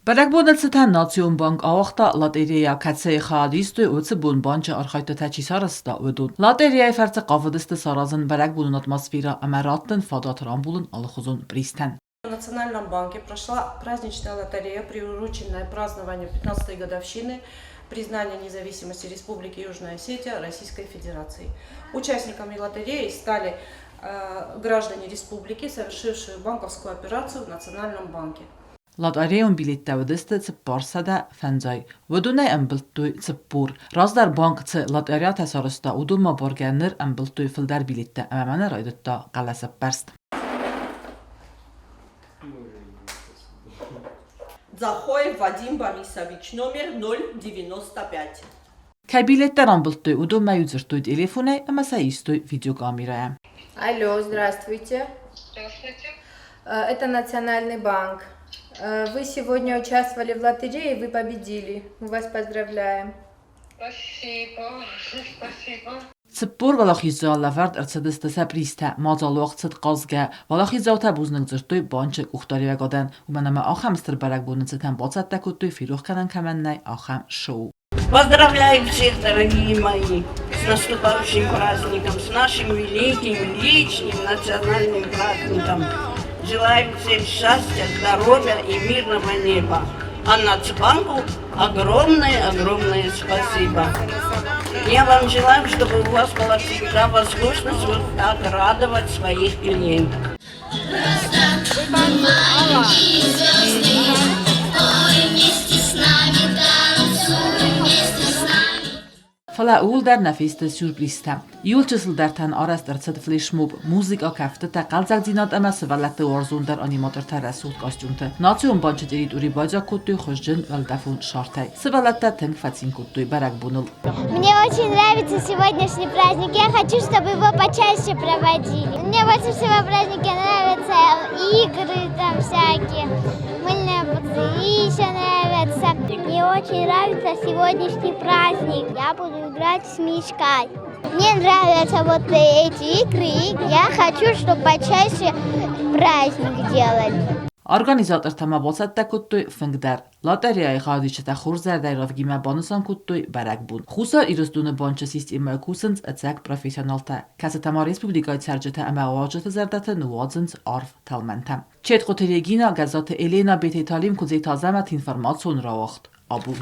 Բերակբոդելցտան նացիոն բանկ աղախտա լատերիա կացեի խադիստույ ուծը բուն բանջը արխայտը թաչի սարասτα ուդուն։ Լատերիայի ֆերցը qavıdısты սարազն բերակբոդուն атмосфера ամերատն фадатрамбулын алхузун пристан. В Национальном банке прошла праздничная лотерея, приуроченная празднованию 15-й годовщины признания независимости Республики Южная Осетия Российской Федерации. Участниками лотереи стали граждане республики, совершившие банковскую операцию в Национальном банке. Լատարեյոն բիլիտ տավդստը ծպարսադա ֆանձայ վդունե ամբլտույ ծպուր ռազդար բանկ ց լատարիա թասարստա ուդումա բորգաներ ամբլտույ ֆիլդար բիլիտտա ամամանա ռայդտա qalasa պարստ Захоев Вадим Борисович, номер 095. Кабилеттар амблтույ ուդումա юзертույ телефоне амасаистույ видеокамерая. Алло, здравствуйте. Здравствуйте. Это Национальный банк. Вы сегодня участвовали в лотерее, вы победили. Мы вас поздравляем. Спасибо. Спасибо. Цпур валахиза лавард арцадыста саприста мазалуaq цт qazga валахиза табузның зыртуй банчы ухтариве гадан уманама ахамстыр баракбуны цтан бацатта куттуй фирух канан каманнай ахам шоу. Поздравляю всех, дорогие мои, с наступающим праздником, с нашим великим, личным национальным праздником. Желаем всем счастья, здоровья и мирного неба. А Нацбанку огромное спасибо. Я вам желаю, чтобы у вас была всегда возможность вот так радовать своих клиентов. Фала ул дар нафисты сюрпризта. Юлчысыл дартан арас арцад флешмоб музыка кафта та qalzaq dinat амасы валатты орзун дар аниматор тарасут костюмты. Национ банчы дерит ури база куттуй хожжин валдафун шартай. Сывалатта тынг фацин куттуй барак бунул. Мне очень нравится сегодняшний праздник. Я хочу, чтобы его почаще проводили. Мне больше всего праздники нравятся игры там всякие. Мыльные пузыри еще нравятся. Мне очень нравится сегодняшний праздник. Я буду играть с мишкой. Мне нравятся вот эти игры. Я хочу, чтобы почаще праздник делали. Organizator tamabosatda kuttuy fingdar. Loteriyai xadichata xurzardayrav gima bonusan kuttuy barakbun. Xusa irizduni boncha sistema kusins atsak professionalta. Kasatama respublikay sarjata ama wajata zardata nuwadzins arf talmantam. Chet qoteregina gazata Elena Betetalim kuzey tazamat informatsiyon rawaxt. Abu